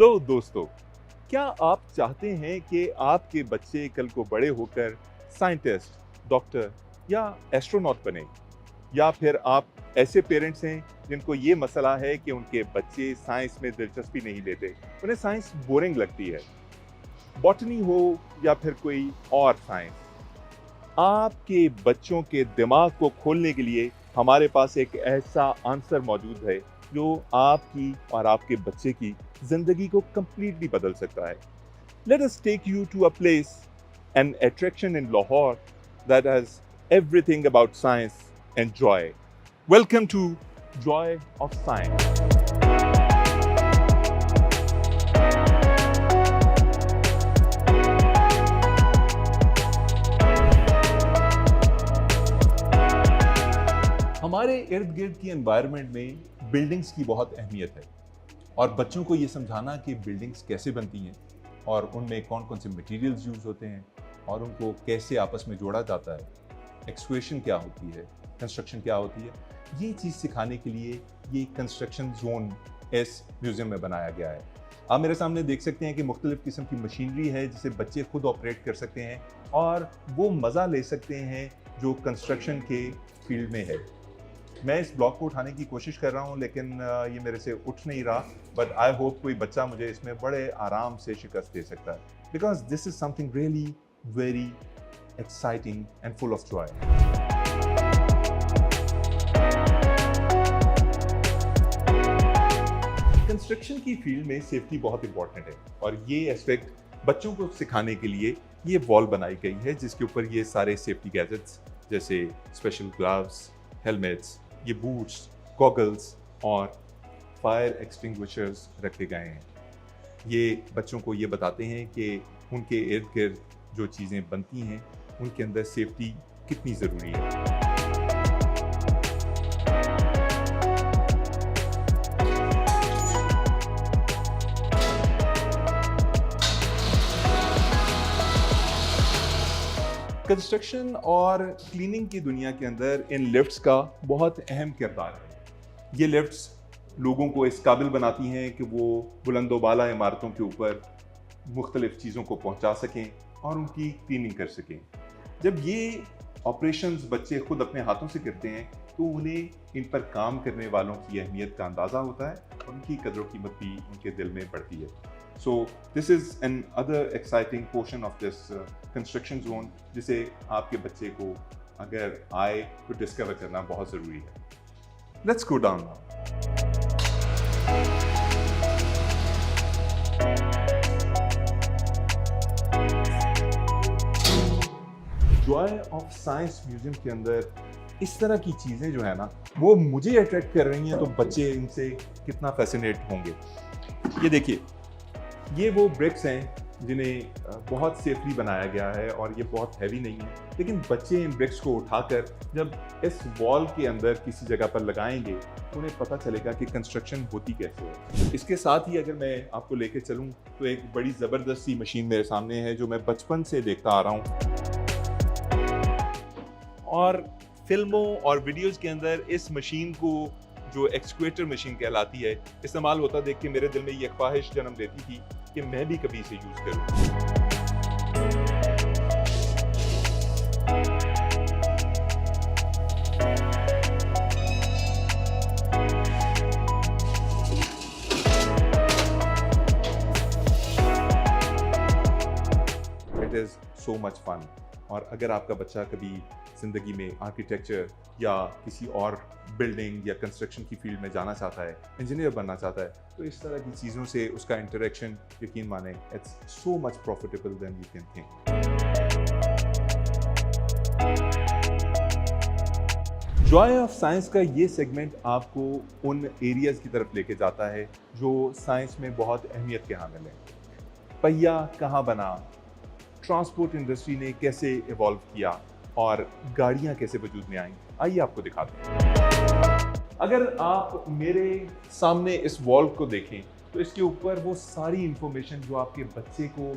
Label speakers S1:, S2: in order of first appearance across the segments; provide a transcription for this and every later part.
S1: Hello दोस्तों, क्या आप चाहते हैं कि आपके बच्चे कल को बड़े होकर साइंटिस्ट, डॉक्टर या एस्ट्रोनॉट बने? या फिर आप ऐसे पेरेंट्स हैं जिनको ये मसला है कि उनके बच्चे साइंस में दिलचस्पी नहीं लेते, उन्हें साइंस बोरिंग लगती है, बॉटनी हो या फिर कोई और साइंस। आपके बच्चों के दिमाग को खोलने के लिए हमारे पास एक ऐसा आंसर मौजूद है जो आपकी और आपके बच्चे की जिंदगी को कंप्लीटली बदल सकता है। Let us take you to a place, an attraction in Lahore that has everything about science and joy. Welcome to Joy of Science. हमारे इर्द गिर्द की एनवायरनमेंट में बिल्डिंग्स की बहुत अहमियत है और बच्चों को ये समझाना कि बिल्डिंग्स कैसे बनती हैं और उनमें कौन कौन से मटेरियल्स यूज़ होते हैं और उनको कैसे आपस में जोड़ा जाता है, एक्सक्वेशन क्या होती है, कंस्ट्रक्शन क्या होती है, ये चीज़ सिखाने के लिए ये कंस्ट्रक्शन जोन इस म्यूज़ियम में बनाया गया है। आप मेरे सामने देख सकते हैं कि मुख्तलिफ़ किस्म की मशीनरी है जिसे बच्चे खुद ऑपरेट कर सकते हैं और वो मज़ा ले सकते हैं जो कंस्ट्रक्शन के फील्ड में है। मैं इस ब्लॉक को उठाने की कोशिश कर रहा हूँ लेकिन ये मेरे से उठ नहीं रहा, बट आई होप कोई बच्चा मुझे इसमें बड़े आराम से शिकस्त दे सकता है, because this is something really very exciting and full of Joy. Construction की फील्ड में सेफ्टी बहुत इंपॉर्टेंट है और ये एस्पेक्ट बच्चों को सिखाने के लिए ये वॉल बनाई गई है जिसके ऊपर ये सारे सेफ्टी गैजेट्स जैसे स्पेशल ग्लव्स, हेलमेट्स, ये बूट्स, गॉगल्स और फायर एक्सटिंग्विशर्स रखे गए हैं। ये बच्चों को ये बताते हैं कि उनके इर्द गिर्द जो चीज़ें बनती हैं उनके अंदर सेफ्टी कितनी ज़रूरी है। कंस्ट्रक्शन और क्लीनिंग की दुनिया के अंदर इन लिफ्ट्स का बहुत अहम किरदार है। ये लिफ्ट्स लोगों को इस काबिल बनाती हैं कि वो बुलंदोबाला इमारतों के ऊपर मुख्तलिफ चीज़ों को पहुंचा सकें और उनकी क्लीनिंग कर सकें। जब ये ऑपरेशंस बच्चे खुद अपने हाथों से करते हैं तो उन्हें इन पर काम करने वालों की अहमियत का अंदाज़ा होता है और उनकी कदर कीमत भी उनके दिल में बढ़ती है। So this is another exciting portion of this construction zone जिसे आपके बच्चे को अगर आए तो डिस्कवर करना बहुत ज़रूरी है। Let's go down now. Joy of science museum के अंदर इस तरह की चीज़ें जो है ना वो मुझे अट्रैक्ट कर रही हैं, तो बच्चे इनसे कितना फैसिनेट होंगे। ये देखिए, ये वो ब्रिक्स हैं जिन्हें बहुत सेफली बनाया गया है और ये बहुत हैवी नहीं है, लेकिन बच्चे इन ब्रिक्स को उठाकर जब इस वॉल के अंदर किसी जगह पर लगाएंगे तो उन्हें पता चलेगा कि कंस्ट्रक्शन होती कैसे है। इसके साथ ही अगर मैं आपको लेके चलूं तो एक बड़ी ज़बरदस्त सी मशीन मेरे सामने है जो मैं बचपन से देखता आ रहा हूँ और फिल्मों और वीडियोज़ के अंदर इस मशीन को जो एक्सक्वेटर मशीन कहलाती है इस्तेमाल होता देख के मेरे दिल में ये ख्वाहिश जन्म लेती थी कि मैं भी कभी इसे यूज़ करूं। It is so much fun. और अगर आपका बच्चा कभी ज़िंदगी में आर्किटेक्चर या किसी और बिल्डिंग या कंस्ट्रक्शन की फील्ड में जाना चाहता है, इंजीनियर बनना चाहता है, तो इस तरह की चीज़ों से उसका इंटरेक्शन यकीन माने it's so much profitable then you can think. Joy of science का ये सेगमेंट आपको उन एरियाज़ की तरफ लेके जाता है जो साइंस में बहुत अहमियत के हामिल हैं। पहिया कहाँ बना, ट्रांसपोर्ट इंडस्ट्री ने कैसे इवॉल्व किया और गाड़ियां कैसे वजूद में आई, आइए आपको दिखाते हैं। अगर आप मेरे सामने इस वॉल को देखें तो इसके ऊपर वो सारी इंफॉर्मेशन जो आपके बच्चे को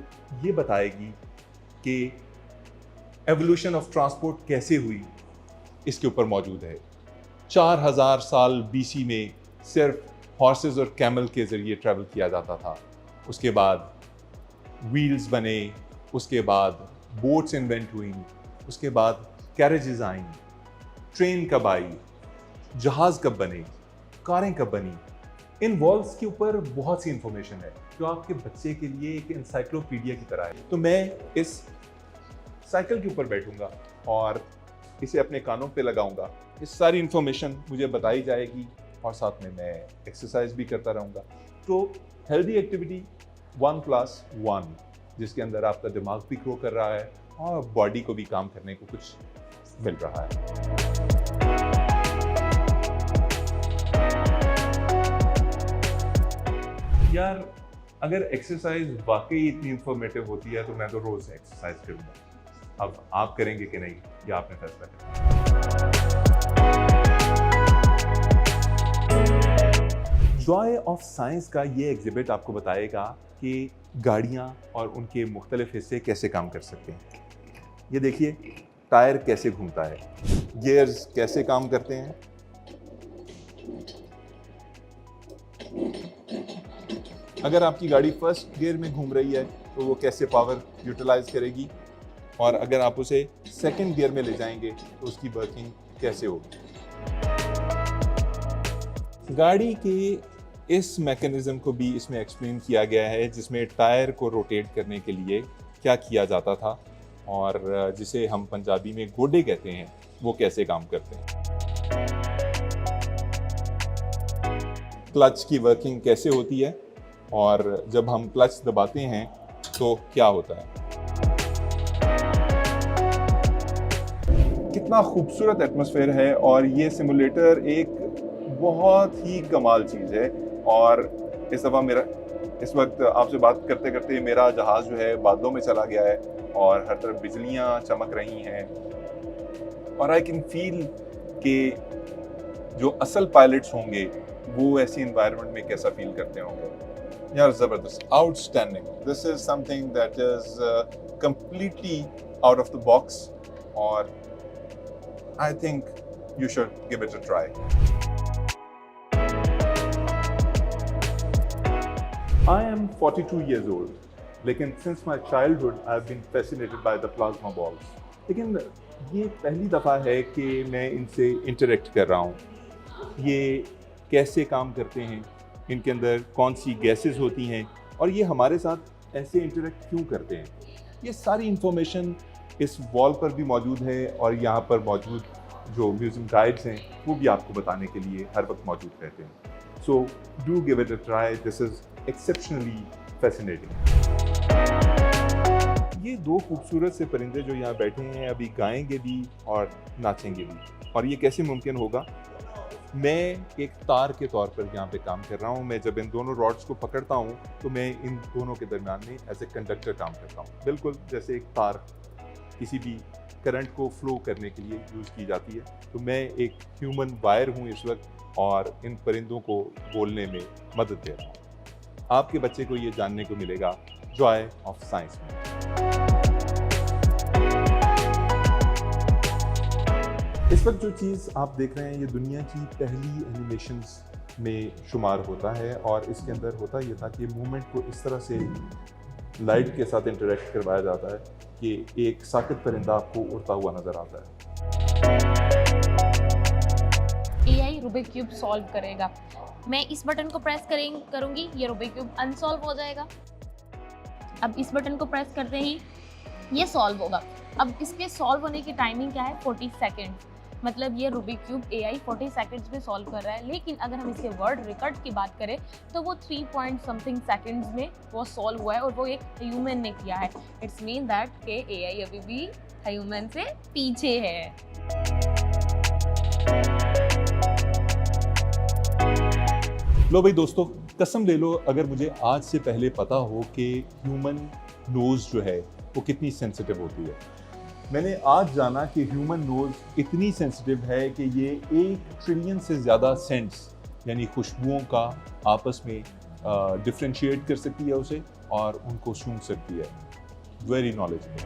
S1: ये बताएगी कि एवोल्यूशन ऑफ ट्रांसपोर्ट कैसे हुई, इसके ऊपर मौजूद है। 4000 साल BC में सिर्फ हॉर्सेस और कैमल के जरिए ट्रैवल किया जाता था। उसके बाद व्हील्स बने, उसके बाद बोट्स इन्वेंट हुई, उसके बाद कैरेजेस आई, ट्रेन कब आई, जहाज कब बने, कारें कब बनी। इन वॉल्स के ऊपर बहुत सी इंफॉर्मेशन है जो आपके बच्चे के लिए एक एनसाइक्लोपीडिया की तरह है। तो मैं इस साइकिल के ऊपर बैठूंगा और इसे अपने कानों पे लगाऊंगा, इस सारी इंफॉर्मेशन मुझे बताई जाएगी और साथ में मैं एक्सरसाइज भी करता रहूंगा। तो हेल्दी एक्टिविटी 1+1, जिसके अंदर आपका दिमाग भी ग्रो कर रहा है और बॉडी को भी काम करने को कुछ मिल रहा है। यार, अगर एक्सरसाइज वाकई इतनी इंफॉर्मेटिव होती है तो मैं तो रोज एक्सरसाइज करूंगा। अब आप करेंगे कि नहीं, ये आपने फैसला करना। जॉय ऑफ साइंस का ये एग्जिबिट आपको बताएगा कि गाड़ियां और उनके मुख्तलिफ हिस्से कैसे काम कर सकते हैं। ये देखिए, टायर कैसे घूमता है, गियर्स कैसे काम करते हैं, अगर आपकी गाड़ी फर्स्ट गियर में घूम रही है तो वो कैसे पावर यूटिलाइज करेगी, और अगर आप उसे सेकंड गियर में ले जाएंगे तो उसकी वर्किंग कैसे होगी। गाड़ी के इस मैकेनिज्म को भी इसमें एक्सप्लेन किया गया है, जिसमें टायर को रोटेट करने के लिए क्या किया जाता था और जिसे हम पंजाबी में गोडे कहते हैं, वो कैसे काम करते हैं। क्लच की वर्किंग कैसे होती है और जब हम क्लच दबाते हैं तो क्या होता है। कितना खूबसूरत एटमॉस्फेयर है और ये सिमुलेटर एक बहुत ही कमाल चीज़ है। और इस वक्त आपसे बात करते करते मेरा जहाज़ जो है बादलों में चला गया है और हर तरफ बिजलियां चमक रही हैं और आई कैन फील कि जो असल पायलट्स होंगे वो ऐसी एनवायरनमेंट में कैसा फील करते होंगे। यार ज़बरदस्त, outstanding. This is something that is completely out of the box और I think you should give it a try. I am 42 years old, लेकिन since my childhood I have been fascinated by the plasma balls। लेकिन ये पहली दफ़ा है कि मैं इनसे इंटरेक्ट कर रहा हूँ। ये कैसे काम करते हैं, इनके अंदर कौन सी गैसेस होती हैं और ये हमारे साथ ऐसे इंटरेक्ट क्यों करते हैं, ये सारी इंफॉर्मेशन इस वॉल पर भी मौजूद है और यहाँ पर मौजूद जो म्यूजियम गाइड्स हैं वो भी आपको बताने के लिए हर वक्त मौजूद रहते हैं। So do give it a try. This is exceptionally fascinating. ये दो खूबसूरत से परिंदे जो यहाँ बैठे हैं अभी गाएंगे भी और नाचेंगे भी, और ये कैसे मुमकिन होगा। मैं एक तार के तौर पर यहाँ पे काम कर रहा हूँ। मैं जब इन दोनों रॉड्स को पकड़ता हूँ तो मैं इन दोनों के दरमियान में एज ए कंडक्टर काम करता हूँ, बिल्कुल जैसे एक तार किसी भी करंट को फ्लो करने के लिए यूज़ की जाती है। तो मैं एक ह्यूमन वायर हूँ इस वक्त और इन परिंदों को बोलने में मदद दे रहा हूँ। आपके बच्चे को ये जानने को मिलेगा जॉय ऑफ साइंस में। इस वक्त जो चीज़ आप देख रहे हैं ये दुनिया की पहली एनिमेशंस में शुमार होता है और इसके अंदर होता ये था कि मूवमेंट को इस तरह से लाइट के साथ इंटरेक्ट करवाया जाता है कि एक साकित परिंदा आपको उड़ता हुआ नजर आता है।
S2: AI रूबिक क्यूब सॉल्व करेगा। मैं इस बटन को प्रेस करूंगी, ये रूबिक क्यूब अनसॉल्व हो जाएगा। अब इस बटन को प्रेस करते ही ये सॉल्व होगा। अब इसके सॉल्व होने की टाइमिंग क्या है, 40 सेकेंड। मतलब ये रूबिक क्यूब AI 40 सेकेंड्स में सॉल्व कर रहा है। लेकिन अगर हम इसके वर्ड रिकॉर्ड की बात करें तो वो 3 सेकेंड्स में वो सॉल्व हुआ है और वो एक ह्यूमन ने किया है। इट्स मीन दैट के AI अभी भी ह्यूमन से पीछे है।
S1: लो भाई दोस्तों, कसम ले लो अगर मुझे आज से पहले पता हो कि ह्यूमन नोज जो है वो कितनी सेंसिटिव होती है। मैंने आज जाना कि ह्यूमन नोज इतनी सेंसिटिव है कि ये 1 ट्रिलियन से ज़्यादा सेंट्स यानी खुशबुओं का आपस में डिफ्रेंशिएट कर सकती है उसे और उनको सूंघ सकती है। Very knowledgeable.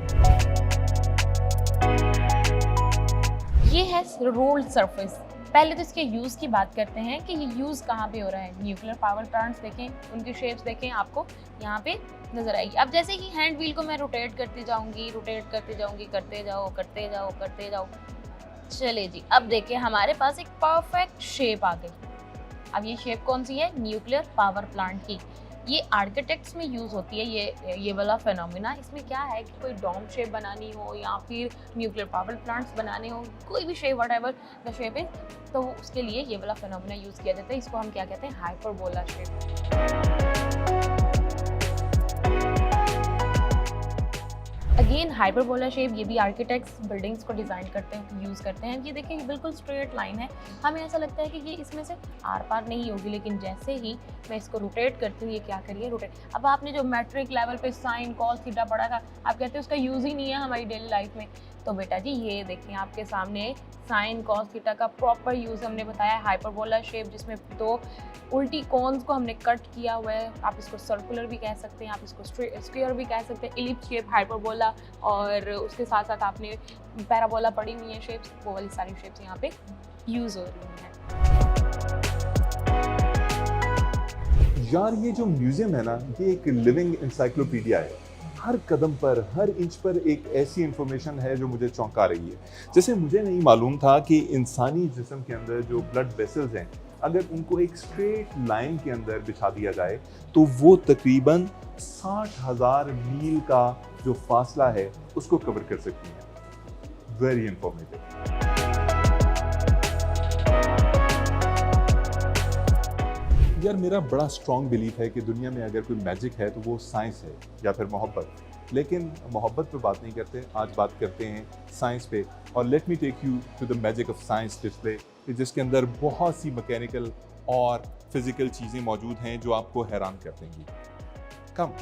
S2: ये है रोल्ड सरफेस। पहले तो इसके यूज़ की बात करते हैं कि ये यूज़ कहाँ पे हो रहा है। न्यूक्लियर पावर प्लांट्स देखें, उनकी शेप्स देखें, आपको यहाँ पे नजर आएगी। अब जैसे ही हैंड व्हील को मैं रोटेट करती जाऊंगी, करते जाओ। चलिए जी, अब देखिए हमारे पास एक परफेक्ट शेप आ गई। अब ये शेप कौन सी है? न्यूक्लियर पावर प्लांट की। ये आर्किटेक्ट्स में यूज़ होती है ये वाला फेनोमेना। इसमें क्या है कि कोई डोम शेप बनानी हो या फिर न्यूक्लियर पावर प्लांट्स बनाने हो, कोई भी shape what ever the shape is, तो उसके लिए ये वाला फेनोमेना यूज़ किया जाता है। इसको हम क्या कहते हैं? Hyperbola shape. Again hyperbola shape, ये भी आर्किटेक्ट्स बिल्डिंग्स को डिज़ाइन करते हैं, यूज़ करते हैं। ये देखिए, ये बिल्कुल स्ट्रेट लाइन है। हमें ऐसा लगता है कि ये इसमें से आर पार नहीं होगी, लेकिन जैसे ही मैं इसको रोटेट करती हूँ, ये क्या करिए रोटेट। अब आपने जो मैट्रिक लेवल पे साइन कॉस थीटा पढ़ा था, आप कहते हैं उसका यूज़ ही नहीं है हमारी डेली लाइफ में। तो बेटा जी, ये देखें आपके सामने साइन कॉस थीटा का प्रॉपर यूज़ हमने बताया। हाइपरबोला शेप जिसमें दो उल्टी कॉन्स को हमने कट किया हुआ है। आप इसको सर्कुलर भी कह सकते हैं, आप इसको स्क्वायर भी कह सकते हैं, इलिप्स शेप, हाइपरबोला, और उसके साथ साथ आपने पैराबोला पढ़ी हुई है शेप्स, वो वाली सारी शेप्स यहाँ पे यूज़ हो रही हैं।
S1: यार ये जो म्यूजियम है ना, ये एक लिविंग इंसाइक्लोपीडिया है। हर कदम पर, हर इंच पर एक ऐसी इंफॉर्मेशन है जो मुझे चौंका रही है। जैसे मुझे नहीं मालूम था कि इंसानी जिस्म के अंदर जो ब्लड वेसल्स हैं, अगर उनको एक स्ट्रेट लाइन के अंदर बिछा दिया जाए तो वो तकरीबन 60,000 मील का जो फासला है उसको कवर कर सकती हैं। Very informative. यार मेरा बड़ा स्ट्रॉन्ग बिलीफ है कि दुनिया में अगर कोई मैजिक है तो वो साइंस है या फिर मोहब्बत। लेकिन मोहब्बत पे बात नहीं करते, आज बात करते हैं साइंस पे। और let me take you to the magic of science display, जिसके अंदर बहुत सी मैकेनिकल और फिजिकल चीज़ें मौजूद हैं जो आपको हैरान कर देंगी। कम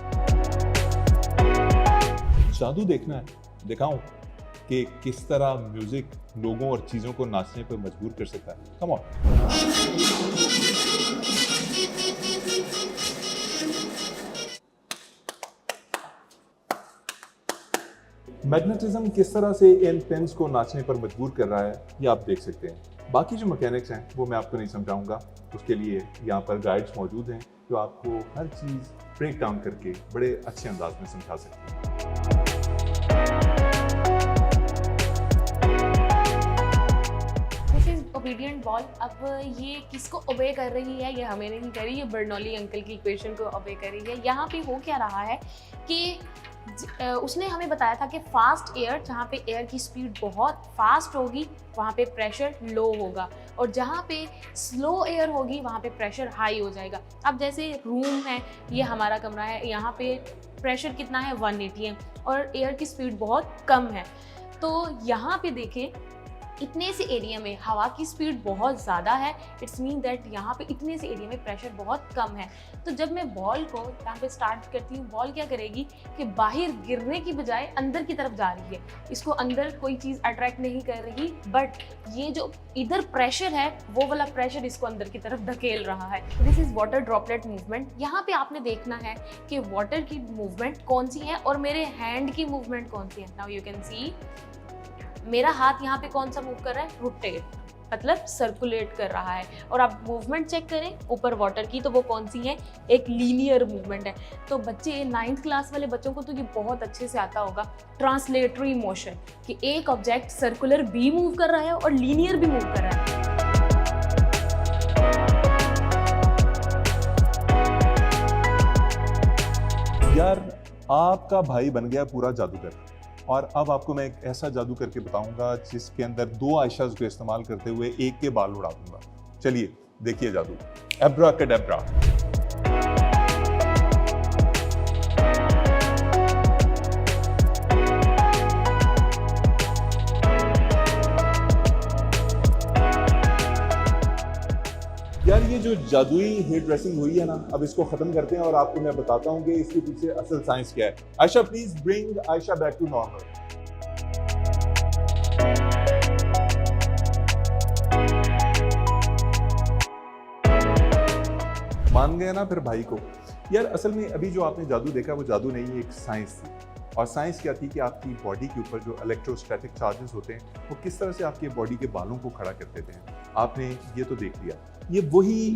S1: जादू देखना है, दिखाऊं कि किस तरह म्यूजिक लोगों और चीज़ों को नाचने पर मजबूर कर सकता है। Come on. मैग्नेटिज्म किस तरह से इन पेन्स को नाचने पर मजबूर कर रहा है, ये आप देख सकते हैं। बाकी जो मैकेनिक्स हैं वो मैं आपको नहीं समझाऊंगा, उसके लिए यहाँ पर गाइड्स मौजूद हैं जो आपको हर चीज़ ब्रेक डाउन करके बड़े अच्छे अंदाज में समझा सकते हैं।
S2: ओबीडियंट बॉल, अब ये किसको ओबे कर रही है? ये हमें नहीं कर रही, ये बर्नौली अंकल की इक्वेशन को ओबे कर रही है। यहाँ पे हो क्या रहा है कि उसने हमें बताया था कि फास्ट एयर, जहाँ पे एयर की स्पीड बहुत फास्ट होगी वहाँ पे प्रेशर लो होगा, और जहाँ पे स्लो एयर होगी वहाँ पे प्रेशर हाई हो जाएगा। अब जैसे रूम है, ये हमारा कमरा है, यहाँ पे प्रेशर कितना है? 180 है, और एयर की स्पीड बहुत कम है। तो यहाँ पे देखें, इतने से एरिया में हवा की स्पीड बहुत ज़्यादा है। इट्स मीन दैट यहाँ पे इतने से एरिया में प्रेशर बहुत कम है। तो जब मैं बॉल को यहाँ पे स्टार्ट करती हूँ, बॉल क्या करेगी कि बाहर गिरने की बजाय अंदर की तरफ जा रही है। इसको अंदर कोई चीज़ अट्रैक्ट नहीं कर रही, बट ये जो इधर प्रेशर है वो वाला प्रेशर इसको अंदर की तरफ धकेल रहा है। This is water droplet movement. यहाँ पे आपने देखना है कि वाटर की मूवमेंट कौन सी है और मेरे हैंड की मूवमेंट कौन सी है। नाउ यू कैन सी, मेरा हाथ यहाँ पे कौन सा मूव कर रहा है? रोटेट, मतलब सर्कुलेट कर रहा है। और आप मूवमेंट चेक करें ऊपर वाटर की, तो वो कौन सी है? एक लीनियर मूवमेंट है। तो बच्चे 9th क्लास वाले बच्चों को तो ये बहुत अच्छे से आता होगा, ट्रांसलेटरी मोशन, कि एक ऑब्जेक्ट सर्कुलर भी मूव कर रहा है और लीनियर भी मूव कर रहा है।
S1: यार आपका भाई बन गया पूरा जादूगर, और अब आपको मैं एक ऐसा जादू करके बताऊंगा जिसके अंदर 2 आयशाज को इस्तेमाल करते हुए एक के बाल उड़ा दूंगा। चलिए देखिए जादू। एब्राकैडेब्रा। यार ये जो जादुई हेयर ड्रेसिंग हुई है ना, अब इसको खत्म करते हैं और आपको मैं बताता हूँ कि इसके पीछे असल साइंस क्या है। Ayesha please bring Ayesha back to normal. मान गए ना फिर भाई को? यार असल में अभी जो आपने जादू देखा वो जादू नहीं है, एक साइंस थी। और साइंस क्या थी कि आपकी बॉडी के ऊपर जो इलेक्ट्रोस्टैटिक चार्जेस होते हैं वो किस तरह से आपके बॉडी के बालों को खड़ा कर देते हैं। आपने ये तो देख लिया। ये वही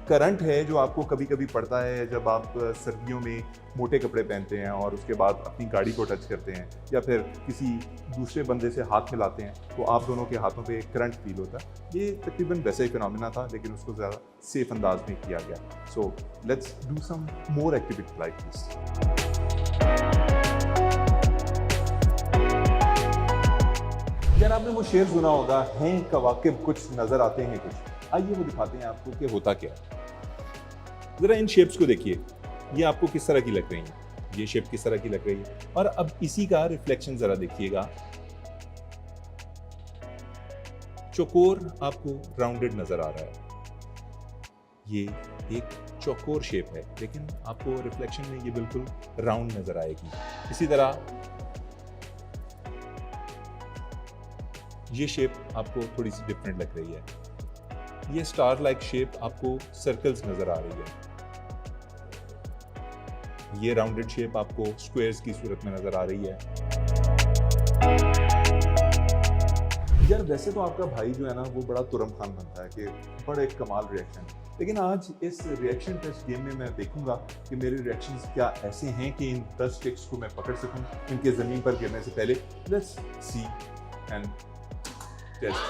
S1: करंट है जो आपको कभी कभी पड़ता है जब आप सर्दियों में मोटे कपड़े पहनते हैं और उसके बाद अपनी गाड़ी को टच करते हैं या फिर किसी दूसरे बंदे से हाथ मिलाते हैं तो आप दोनों के हाथों पे करंट फील होता है। ये तकरीबन वैसा ही फिनोमिना था लेकिन उसको ज़्यादा सेफ अंदाज में किया गया। So let's do some more activity like this. यार आपने वो शेर सुना होगा, हैं कवाकिब कुछ नजर आते हैं कुछ। आइए वो दिखाते हैं आपको कि होता क्या है। जरा इन शेप्स को देखिए, ये आपको किस तरह की लग रही है, ये शेप किस तरह की लग रही है। और अब इसी का रिफ्लेक्शन जरा देखिएगा। चौकोर आपको राउंडेड नजर आ रहा है। ये एक चौकोर शेप है लेकिन आपको रिफ्लेक्शन में ये बिल्कुल राउंड नजर आएगी। इसी तरह ये शेप आपको थोड़ी सी डिफरेंट लग रही है। ये स्टार लाइक शेप आपको सर्कल्स नजर आ रही है। ये राउंडेड शेप आपको स्क्वायर्स की सूरत में नजर आ रही है। यार वैसे तो आपका भाई जो है ना वो बड़ा तुरम खान बनता है कि बड़ा एक कमाल रिएक्शन, लेकिन आज इस रिएक्शन टेस्ट गेम में मैं देखूंगा कि मेरे रिएक्शंस क्या ऐसे हैं कि इन 10 स्टिक्स को मैं पकड़ सकूं इनके जमीन पर गिरने से पहले। Let's see and test.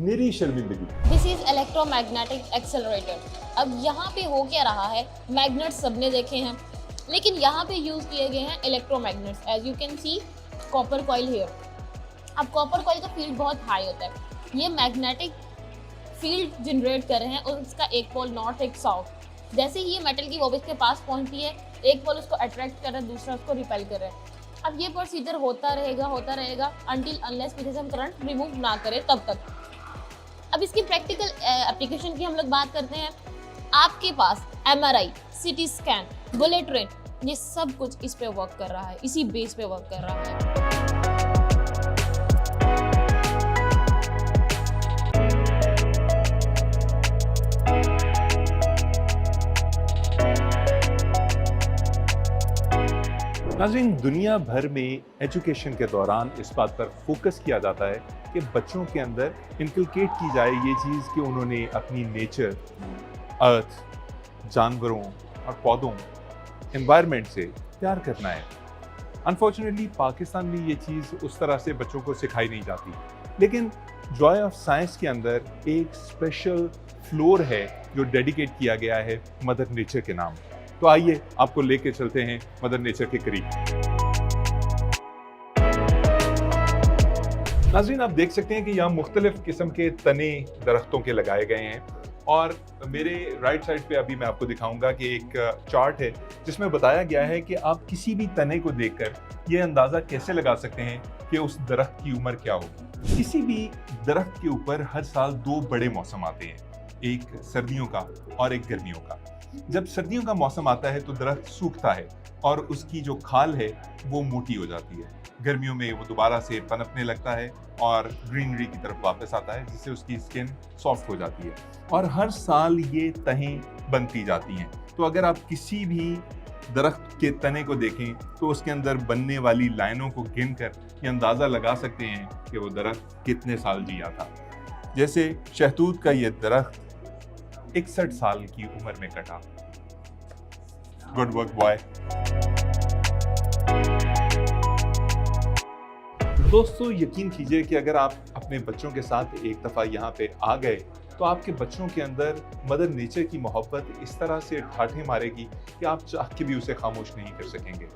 S1: मेरी शर्मिंदगी।
S2: This is electromagnetic accelerator. अब यहाँ पे हो क्या रहा है, मैग्नेट्स सबने देखे हैं लेकिन यहाँ पे यूज किए गए हैं electromagnets. As you can see copper coil here. अब कॉपर कॉइल का फील्ड बहुत हाई होता है। ये मैग्नेटिक फील्ड जनरेट कर रहे हैं और उसका एक पोल नॉर्थ एक साउथ। जैसे ही ये मेटल की वॉबिस के पास पहुँचती है, एक पोल उसको अट्रैक्ट कर रहा है, दूसरा उसको रिपेल कर रहा है। अब ये प्रोसीजर होता रहेगा अंटिल अनलेस पीछे से हम करंट रिमूव ना करें तब तक। अब इसकी प्रैक्टिकल एप्लीकेशन की हम लोग बात करते हैं। आपके पास MRI, CT scan, bullet train, ये सब कुछ इस पे वर्क कर रहा है, इसी बेस पे वर्क कर रहा है।
S1: नाज़रीन, दुनिया भर में एजुकेशन के दौरान इस बात पर फोकस किया जाता है कि बच्चों के अंदर इनकलकेट की जाए ये चीज़ कि उन्होंने अपनी नेचर, अर्थ, जानवरों और पौधों, एनवायरनमेंट से प्यार करना है। अनफॉर्चुनेटली पाकिस्तान में ये चीज़ उस तरह से बच्चों को सिखाई नहीं जाती, लेकिन जॉय ऑफ साइंस के अंदर एक स्पेशल फ्लोर है जो डेडिकेट किया गया है मदर नेचर के नाम। तो आइए आपको लेके चलते हैं मदर नेचर के करीब। नाज़रीन, आप देख सकते हैं कि यहाँ मुख्तलिफ किस्म के तने दरख्तों के लगाए गए हैं और मेरे राइट साइड पे अभी मैं आपको दिखाऊंगा कि एक चार्ट है जिसमें बताया गया है कि आप किसी भी तने को देखकर ये अंदाज़ा कैसे लगा सकते हैं कि उस दरख्त की उम्र क्या होगी। किसी भी दरख्त के ऊपर हर साल 2 बड़े मौसम आते हैं, एक सर्दियों का और एक गर्मियों का। जब सर्दियों का मौसम आता है तो दरख्त सूखता है और उसकी जो खाल है वो मोटी हो जाती है। गर्मियों में वो दोबारा से पनपने लगता है और ग्रीनरी की तरफ वापस आता है जिससे उसकी स्किन सॉफ्ट हो जाती है और हर साल ये तहें बनती जाती हैं। तो अगर आप किसी भी दरख्त के तने को देखें तो उसके अंदर बनने वाली लाइनों को गिनकर ये अंदाज़ा लगा सकते हैं कि वो दरख्त कितने साल जिया था। जैसे शहतूत का ये दरख्त 61 साल की उम्र में कटा। Good work boy. दोस्तों, यकीन कीजिए कि अगर आप अपने बच्चों के साथ एक दफ़ा यहाँ पे आ गए तो आपके बच्चों के अंदर मदर नेचर की मोहब्बत इस तरह से ठाठे मारेगी कि आप चाह के भी उसे खामोश नहीं कर सकेंगे।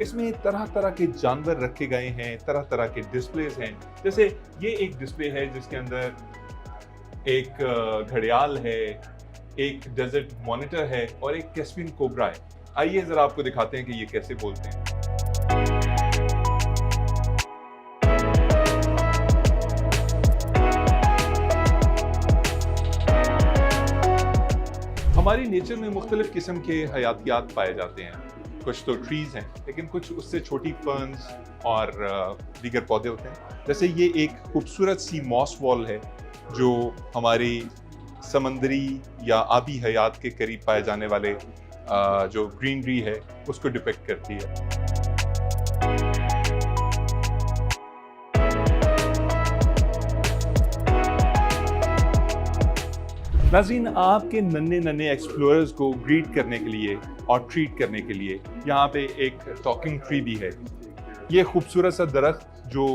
S1: इसमें तरह तरह के जानवर रखे गए हैं, तरह तरह के डिस्प्लेज हैं। जैसे ये एक डिस्प्ले है जिसके अंदर एक घड़ियाल है, एक डेजर्ट मॉनिटर है और एक कैस्पियन कोबरा है। आइए जरा आपको दिखाते हैं कि ये कैसे बोलते हैं। हमारी नेचर में मुख्तलिफ किस्म के हयातियात पाए जाते हैं। कुछ तो ट्रीज़ हैं, लेकिन कुछ उससे छोटी फर्न्स और दीगर पौधे होते हैं। जैसे ये एक खूबसूरत सी मॉस वॉल है जो हमारी समंदरी या आबी हयात के करीब पाए जाने वाले जो ग्रीनरी है उसको डिपिक्ट करती है। नाज़रीन, आपके नन्हे नन्हे एक्सप्लोरर्स को ग्रीट करने के लिए और ट्रीट करने के लिए यहाँ पे एक टॉकिंग ट्री भी है। ये खूबसूरत सा दरख्त जो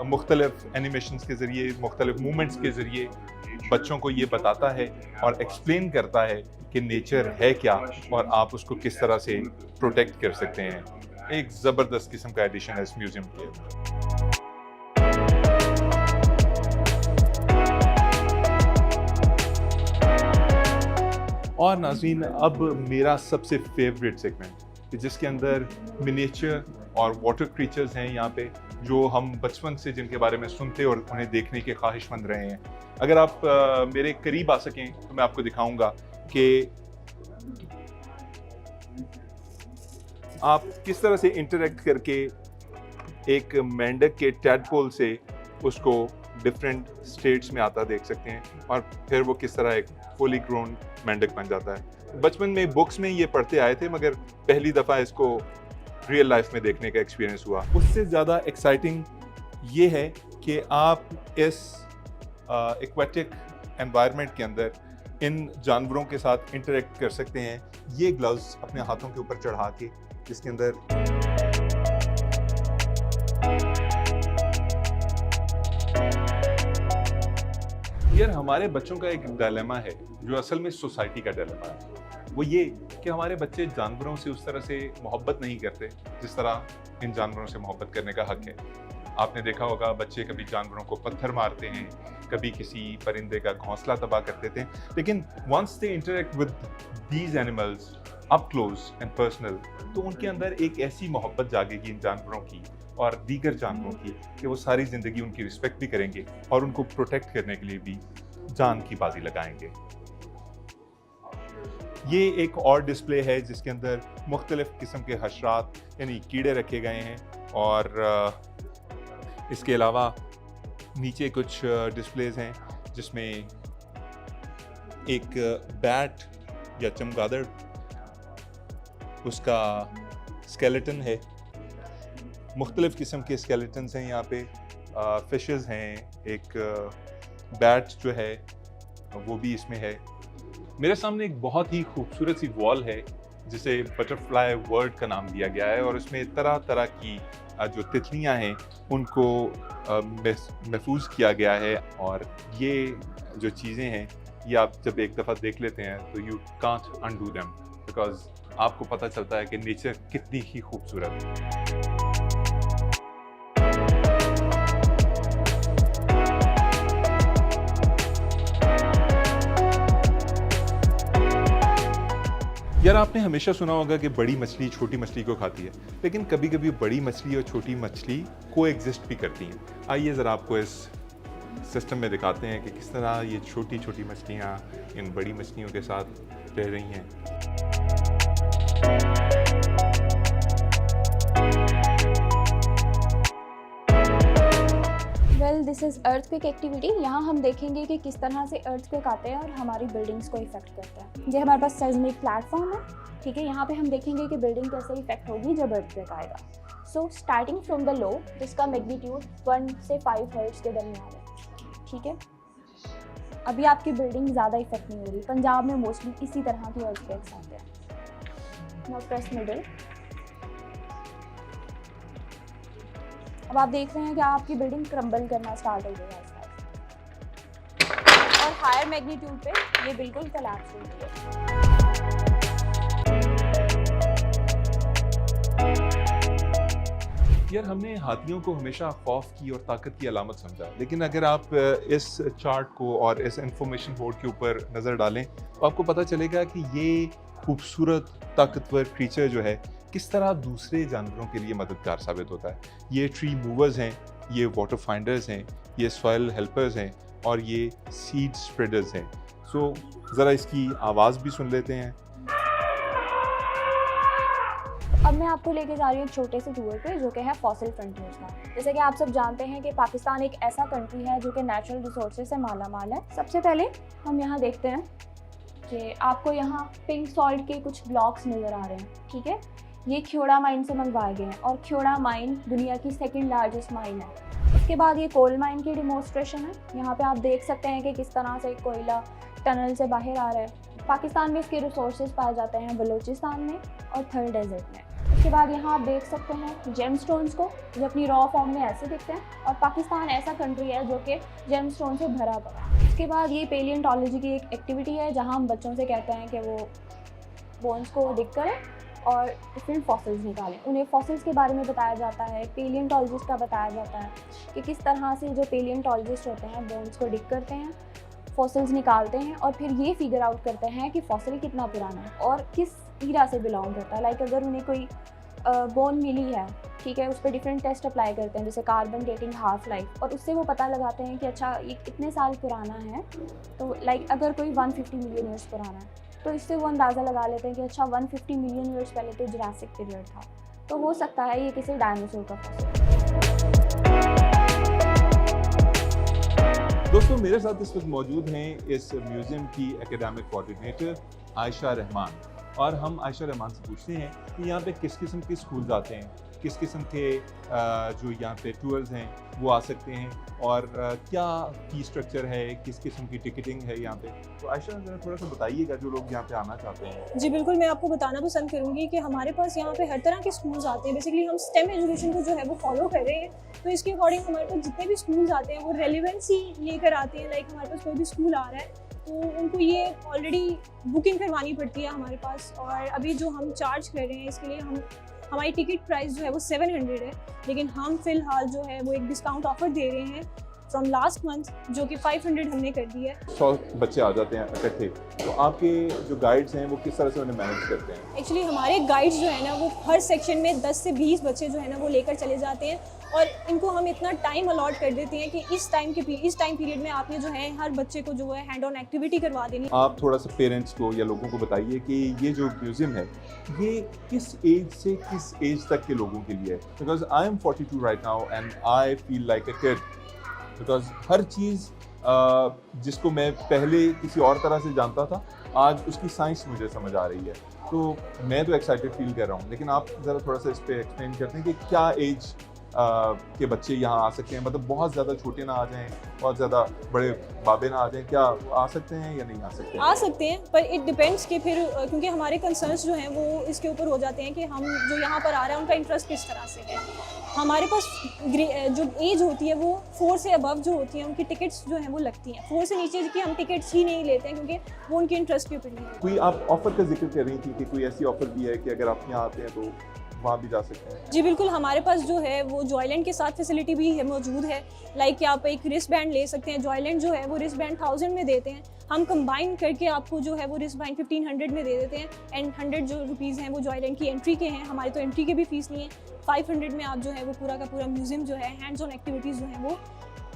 S1: मुख्तलिफ एनिमेशंस के ज़रिए, मुख्तलिफ मूवमेंट्स के ज़रिए बच्चों को ये बताता है और एक्सप्लेन करता है कि नेचर है क्या और आप उसको किस तरह से प्रोटेक्ट कर सकते हैं। एक ज़बरदस्त किस्म का एडिशन है इस म्यूज़ियम के। और नाज़रीन, अब मेरा सबसे फेवरेट सेगमेंट जिसके अंदर मिनिएचर और वाटर क्रीचर्स हैं यहाँ पे, जो हम बचपन से जिनके बारे में सुनते और उन्हें देखने के ख्वाहिशमंद रहे हैं। अगर आप मेरे करीब आ सकें तो मैं आपको दिखाऊंगा कि आप किस तरह से इंटरेक्ट करके एक मेंढक के टैडपोल से उसको डिफरेंट स्टेट्स में आता देख सकते हैं और फिर वो किस तरह एक फुली ग्रोन मेंढक बन जाता है। बचपन में बुक्स में ये पढ़ते आए थे, मगर पहली दफ़ा इसको रियल लाइफ में देखने का एक्सपीरियंस हुआ। उससे ज़्यादा एक्साइटिंग ये है कि आप इस एक्वेटिक एनवायरनमेंट के अंदर इन जानवरों के साथ इंटरेक्ट कर सकते हैं। ये ग्लव्स अपने हाथों के ऊपर चढ़ा के, जिसके अंदर यार हमारे बच्चों का एक डायलेमा है जो असल में सोसाइटी का डायलेमा है। वो ये कि हमारे बच्चे जानवरों से उस तरह से मोहब्बत नहीं करते जिस तरह इन जानवरों से मोहब्बत करने का हक है। आपने देखा होगा बच्चे कभी जानवरों को पत्थर मारते हैं, कभी किसी परिंदे का घोंसला तबाह कर देते हैं, लेकिन once they interact with these animals up close and personal, तो उनके अंदर एक ऐसी मोहब्बत जागेगी इन जानवरों की और दीगर जानवरों की कि वो सारी ज़िंदगी उनकी रिस्पेक्ट भी करेंगे और उनको प्रोटेक्ट करने के लिए भी जान की बाजी लगाएंगे। ये एक और डिस्प्ले है जिसके अंदर मुख्तलिफ किस्म के हशरात यानी कीड़े रखे गए हैं और इसके अलावा नीचे कुछ डिस्प्लेज हैं जिसमें एक बैट या चमगादड़, उसका स्केलेटन है। मुख्तलिफ किस्म के स्केलेटन्स हैं यहाँ पे, फिशेस हैं, एक बैट जो है वो भी इसमें है। मेरे सामने एक बहुत ही खूबसूरत सी वॉल है जिसे बटरफ्लाई वर्ल्ड का नाम दिया गया है और उसमें तरह तरह की जो तितलियां हैं उनको महफूज किया गया है। और ये जो चीज़ें हैं ये आप जब एक दफ़ा देख लेते हैं तो you can't undo them, because आपको पता चलता है कि नेचर कितनी ही खूबसूरत है। यार आपने हमेशा सुना होगा कि बड़ी मछली छोटी मछली को खाती है, लेकिन कभी कभी बड़ी मछली और छोटी मछली को एग्जिस्ट भी करती हैं। आइए ज़रा आपको इस सिस्टम में दिखाते हैं कि किस तरह ये छोटी छोटी मछलियाँ इन बड़ी मछलियों के साथ रह रही हैं।
S3: Well, this is earthquake activity. यहाँ हम देखेंगे कि किस तरह से अर्थक्वेक आते हैं और हमारी बिल्डिंग्स को इफेक्ट करते हैं। ये हमारे पास सेismic प्लेटफॉर्म है, ठीक है। यहाँ पे हम देखेंगे कि बिल्डिंग कैसे इफेक्ट होगी जब अर्थक्वेक आएगा। So starting from the low, जिसका मैग्नीट्यूड 1 से 5 हर्ट्ज के दरमियान है, ठीक है। अभी आपकी बिल्डिंग ज़्यादा इफेक्ट नहीं हो रही। पंजाब में मोस्टली इसी तरह के अर्थक्वेक्स आते हैं। Now press middle. अब आप देख रहे हैं कि आपकी बिल्डिंग क्रम्बल करना स्टार्ट हो गया है और हायर मैग्नीट्यूड पे ये बिल्कुल कोलैप्स हो गई है।
S1: यार हमने हाथियों को हमेशा खौफ की और ताकत की अलामत समझा, लेकिन अगर आप इस चार्ट को और इस इंफॉर्मेशन बोर्ड के ऊपर नज़र डालें तो आपको पता चलेगा कि ये खूबसूरत ताकतवर क्रीचर जो है किस तरह दूसरे जानवरों के लिए मददगार साबित होता है। ये ट्री मूवर्स हैं, ये वाटर फाइंडर्स हैं, ये सॉइल हेल्पर्स हैं और ये सीड स्प्रेडर्स हैं। सो ज़रा इसकी आवाज़ भी सुन लेते हैं।
S3: अब मैं आपको लेके जा रही हूँ एक छोटे से टूर पे जो कि है फॉसिल फ्रंटियर्स का। जैसे कि आप सब जानते हैं कि पाकिस्तान एक ऐसा कंट्री है जो कि नेचुरल रिसोर्सेज से माला माल है। सबसे पहले हम यहाँ देखते हैं कि आपको यहाँ पिंक सॉल्ट के कुछ ब्लॉक्स नज़र आ रहे हैं, ठीक है। ये ख्योड़ा माइन से मंगवाए गए हैं और ख्योड़ा माइन दुनिया की सेकंड लार्जेस्ट माइन है। उसके बाद ये कोल माइन की डिमोन्स्ट्रेशन है। यहाँ पे आप देख सकते हैं कि किस तरह से कोयला टनल से बाहर आ रहा है। पाकिस्तान में इसके रिसोर्सेज पाए जाते हैं बलूचिस्तान में और थर डेजर्ट में। उसके बाद यहाँ आप देख सकते हैं जेम स्टोन्स को जो अपनी रॉ फॉर्म में ऐसे दिखते हैं, और पाकिस्तान ऐसा कंट्री है जो कि जेम स्टोन से भरा पड़ा है। उसके बाद ये पेलियोंटोलॉजी की एक एक्टिविटी है जहाँ हम बच्चों से कहते हैं कि वो बोन्स को डिग करें और डिफरेंट फॉसिल्स निकालें। उन्हें फॉसिल्स के बारे में बताया जाता है, पेलियोंटोलॉजिस्ट का बताया जाता है कि किस तरह से जो पेलियोंटोलॉजिस्ट होते हैं बोन्स को डिग करते हैं, फॉसिल्स निकालते हैं और फिर ये फिगर आउट करते हैं कि फॉसिल कितना पुराना है और किस ईरा से बिलोंग करता है। लाइक अगर उन्हें कोई बोन मिली है, ठीक है, उस पर डिफरेंट टेस्ट अप्लाई करते हैं जैसे कार्बन डेटिंग, हाफ लाइफ, और उससे वो पता लगाते हैं कि अच्छा ये कितने साल पुराना है। तो लाइक अगर कोई 150 मिलियन ईयर्स पुराना है तो इससे वो अंदाज़ा लगा लेते हैं कि अच्छा 150 मिलियन ईयर्स पहले तो जुरासिक पीरियड था, तो हो सकता है ये किसी डायनासोर का फॉसिल।
S1: दोस्तों मेरे साथ इस वक्त मौजूद हैं इस म्यूज़ियम की एकेडमिक कोऑर्डिनेटर आयशा रहमान, और हम आयशा रहमान से पूछते हैं कि यहाँ पे किस किस्म के स्कूल्स आते हैं, किस किस्म के जो यहाँ पे टूर्स हैं वो आ सकते हैं, और क्या फी स्ट्रक्चर है, किस किस्म की टिकटिंग है यहाँ पे। तो आयशा ज़रा थोड़ा सा बताइएगा जो लोग यहाँ पे आना चाहते हैं।
S4: जी बिल्कुल, मैं आपको बताना पसंद करूँगी कि हमारे पास यहाँ पे हर तरह के स्कूल्स आते हैं। बेसिकली हम स्टेम एजुकेशन को जो है वो फॉलो कर रहे हैं, तो इसके अकॉर्डिंग हमारे पास जितने भी स्कूल्स आते हैं वो रेलिवेंसी लेकर आते हैं। लाइक हमारे पास कोई भी स्कूल आ रहा है तो उनको ये ऑलरेडी बुकिंग करवानी पड़ती है हमारे पास, और अभी जो हम चार्ज कर रहे हैं इसके लिए हमारी टिकट प्राइस जो है वो 700 है, लेकिन हम फिलहाल जो है वो एक डिस्काउंट ऑफर दे रहे हैं फ्रॉम लास्ट मंथ जो कि 500 हमने कर दी है।
S1: 100 बच्चे आ जाते हैं इकट्ठे, तो आपके जो गाइड्स हैं वो किस तरह से उन्हें मैनेज करते हैं?
S4: एक्चुअली हमारे गाइड्स जो है ना वो हर सेक्शन में 10 से 20 बच्चे जो है ना वो लेकर चले जाते हैं, और इनको हम इतना टाइम अलॉट कर देते हैं कि इस टाइम पीरियड में आपने जो है हर बच्चे को जो है हैंड ऑन एक्टिविटी करवा देनी।
S1: आप थोड़ा सा पेरेंट्स को या लोगों को बताइए कि ये जो म्यूज़ियम है ये किस एज से किस एज तक के लोगों के लिए है। Because I am 42 right now and I feel like a kid, because हर चीज़ जिसको मैं पहले किसी और तरह से जानता था आज उसकी साइंस मुझे समझ आ रही है, तो मैं तो एक्साइटेड फील कर रहा हूँ। लेकिन आप ज़रा थोड़ा सा इस पर एक्सप्लेन करते हैं कि क्या एज के बच्चे यहाँ आ सकते हैं, मतलब बहुत ज़्यादा छोटे ना आ जाएं, बहुत ज़्यादा बड़े बाबे ना आ जाएं, क्या आ सकते हैं या नहीं आ सकते हैं?
S4: आ सकते हैं, पर इट डिपेंड्स कि फिर क्योंकि हमारे कंसर्न्स जो हैं वो इसके ऊपर हो जाते हैं कि हम जो यहाँ पर आ रहे हैं उनका इंटरेस्ट किस तरह से है। हमारे पास जो एज होती है वो 4 से अबव जो होती है उनकी टिकट्स जो हैं वो लगती हैं। 4 से नीचे की हम टिकट्स ही नहीं लेते हैं क्योंकि वो उनके इंटरेस्ट के ऊपर नहीं होती।
S1: कोई आप ऑफ़र का जिक्र कर रही थी कि कोई ऐसी ऑफ़र भी है कि अगर आप यहाँ आते हैं तो वहाँ भी जा सकते हैं?
S4: जी बिल्कुल, हमारे पास जो है वो जॉयलैंड के साथ फैसिलिटी भी है मौजूद है। लाइक कि आप एक रिस्ट बैंड ले सकते हैं। जॉयलैंड जो है वो रिस्ट बैंड 1000 में देते हैं, हम कंबाइन करके आपको जो है वो रिस्ट बैंड 1500 में दे देते हैं, एंड 100 जो रुपीज़ हैं वो जॉयलैंड की एंट्री के हैं। हमारे तो एंट्री के भी फीस नहीं है। 500 में आप जो है वो पूरा का पूरा म्यूज़ियम जो है हैंड्स ऑन एक्टिविटीज़ जो हैं वो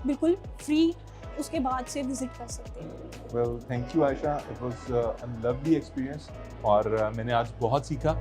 S4: बिल्कुल फ्री उसके बाद से विजिट कर सकते हैं।
S1: Well thank you Ayesha, it was a lovely experience, और मैंने आज बहुत सीखा।